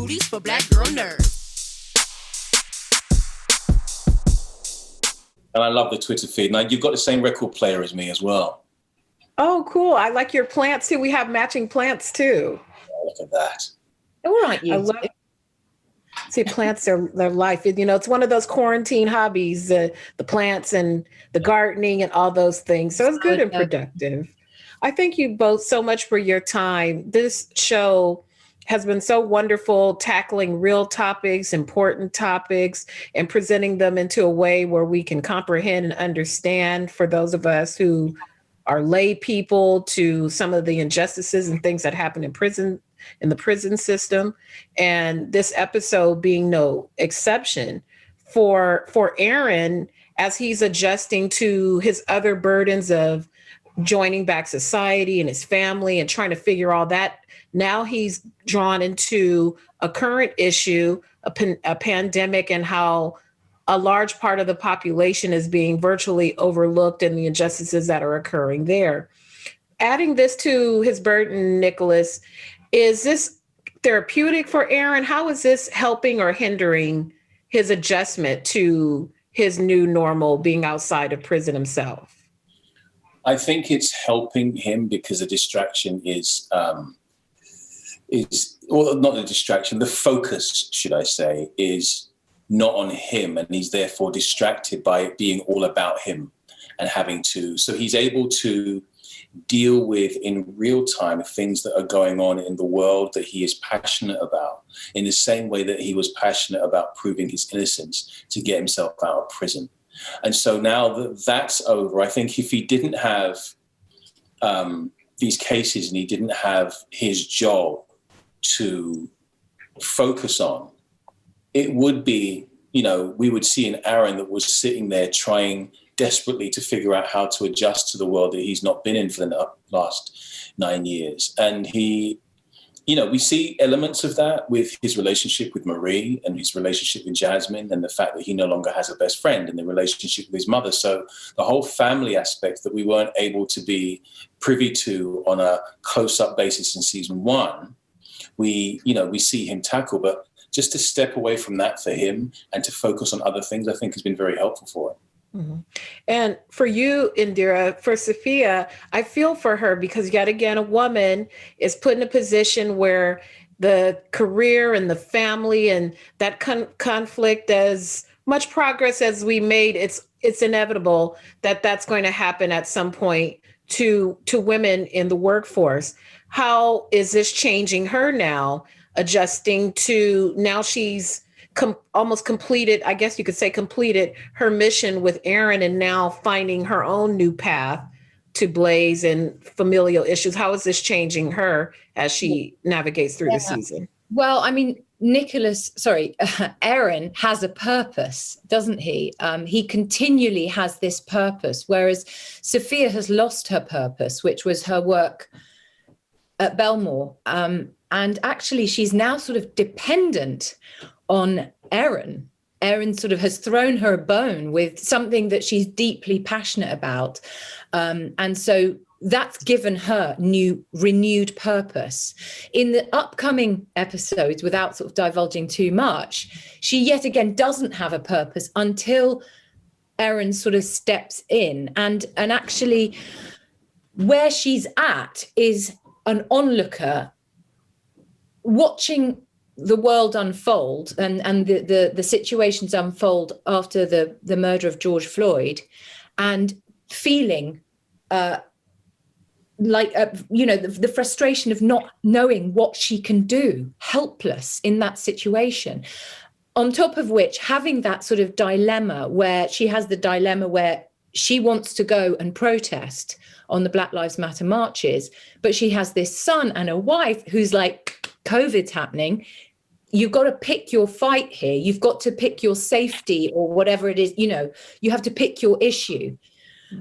booties for black girl nerds. And I love the Twitter feed. Now, you've got the same record player as me as well. Oh, cool. I like your plants too. We have matching plants too. Oh, look at that. All right, you. I love See, plants are their life. You know, it's one of those quarantine hobbies, the plants and the gardening and all those things. So it's good and productive. I thank you both so much for your time. This show has been so wonderful, tackling real topics, important topics, and presenting them into a way where we can comprehend and understand for those of us who are lay people to some of the injustices and things that happen in prison, in the prison system. And this episode being no exception for Aaron, as he's adjusting to his other burdens of joining back society and his family and trying to figure all that. Now he's drawn into a current issue, a pandemic, and how a large part of the population is being virtually overlooked and the injustices that are occurring there. Adding this to his burden, Nicholas, is this therapeutic for Aaron? How is this helping or hindering his adjustment to his new normal, being outside of prison himself? I think it's helping him because the distraction is well, not the distraction, the focus, should I say, is not on him, and he's therefore distracted by it being all about him and having to. So he's able to deal with in real time things that are going on in the world that he is passionate about, in the same way that he was passionate about proving his innocence to get himself out of prison. And so now that that's over, I think if he didn't have these cases and he didn't have his job to focus on, it would be, you know, we would see an Aaron that was sitting there trying desperately to figure out how to adjust to the world that he's not been in for the last 9 years. And he, you know, we see elements of that with his relationship with Marie and his relationship with Jasmine and the fact that he no longer has a best friend and the relationship with his mother. So the whole family aspect that we weren't able to be privy to on a close-up basis in season 1, we see him tackle. But just to step away from that for him and to focus on other things, I think has been very helpful for him. Mm-hmm. And for you, Indira, for Sophia, I feel for her because yet again, a woman is put in a position where the career and the family and that conflict, as much progress as we made, it's inevitable that that's going to happen at some point to women in the workforce. How is this changing her now, adjusting to now she's almost completed, I guess you could say completed her mission with Aaron and now finding her own new path to blaze and familial issues. How is this changing her as she navigates through the season? Well, I mean, Aaron has a purpose, doesn't he? He continually has this purpose, whereas Sophia has lost her purpose, which was her work at Belmore. And actually, she's now sort of dependent on Aaron. Aaron sort of has thrown her a bone with something that she's deeply passionate about. And so that's given her renewed purpose. In the upcoming episodes, without sort of divulging too much, she yet again doesn't have a purpose until Aaron sort of steps in. And actually, where she's at is an onlooker watching the world unfold and the situations unfold after the murder of George Floyd, and feeling the frustration of not knowing what she can do, helpless in that situation. On top of which, having that sort of dilemma where she wants to go and protest on the Black Lives Matter marches, but she has this son and a wife who's like, COVID's happening. You've got to pick your fight here. You've got to pick your safety or whatever it is, you have to pick your issue.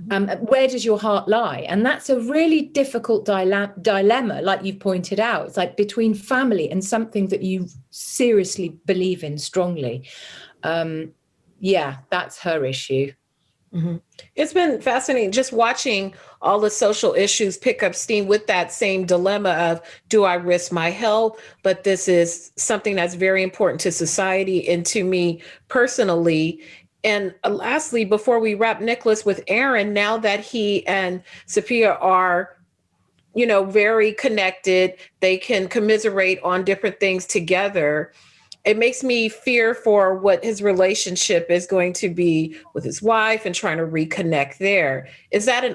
Where does your heart lie? And that's a really difficult dilemma, like you've pointed out. It's like between family and something that you seriously believe in strongly. That's her issue. Mhm. It's been fascinating just watching all the social issues pick up steam with that same dilemma of, do I risk my health? But this is something that's very important to society and to me personally. And lastly, before we wrap, Nicholas, with Aaron, now that he and Sophia are, very connected, they can commiserate on different things together. It makes me fear for what his relationship is going to be with his wife and trying to reconnect there.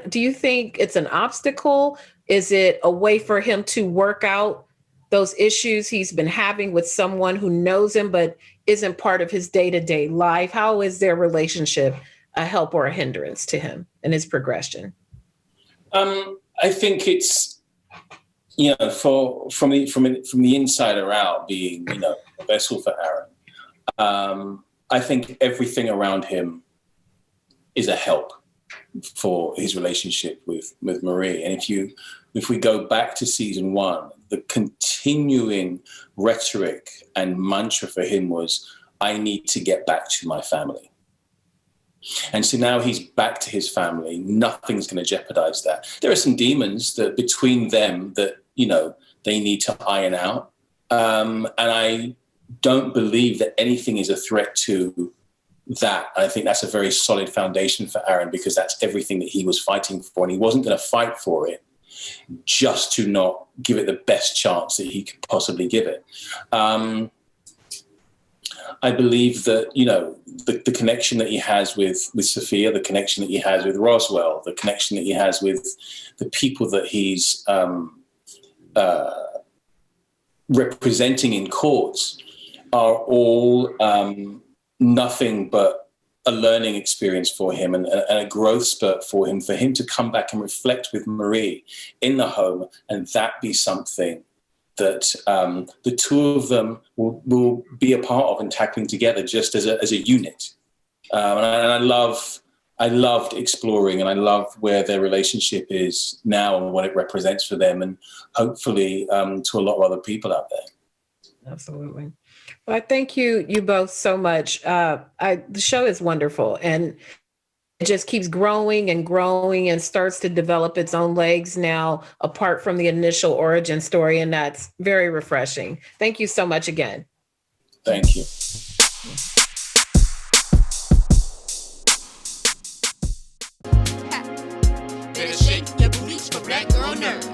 Do you think it's an obstacle? Is it a way for him to work out those issues he's been having with someone who knows him but isn't part of his day-to-day life? How is their relationship a help or a hindrance to him and his progression? I think it's, from the insider out, being a vessel for Aaron. I think everything around him is a help for his relationship with Marie. And if we go back to season 1, the continuing rhetoric and mantra for him was, I need to get back to my family. And so now he's back to his family. Nothing's going to jeopardize that. There are some demons that between them that, they need to iron out. And I don't believe that anything is a threat to that. I think that's a very solid foundation for Aaron, because that's everything that he was fighting for. And he wasn't going to fight for it just to not give it the best chance that he could possibly give it. I believe that, the connection that he has with Sophia, the connection that he has with Roswell, the connection that he has with the people that he's representing in courts are all nothing but a learning experience for him and a growth spurt for him to come back and reflect with Marie in the home, and that be something that the two of them will be a part of and tackling together just as a unit. And I loved exploring, and I love where their relationship is now and what it represents for them, and hopefully to a lot of other people out there. Absolutely. Well, I thank you both so much. The show is wonderful, and it just keeps growing and growing and starts to develop its own legs now, apart from the initial origin story. And that's very refreshing. Thank you so much again. Thank you. Better shake your booties for black girl nerves.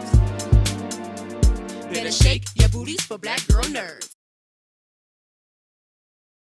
Better shake your booties for black girl nerves.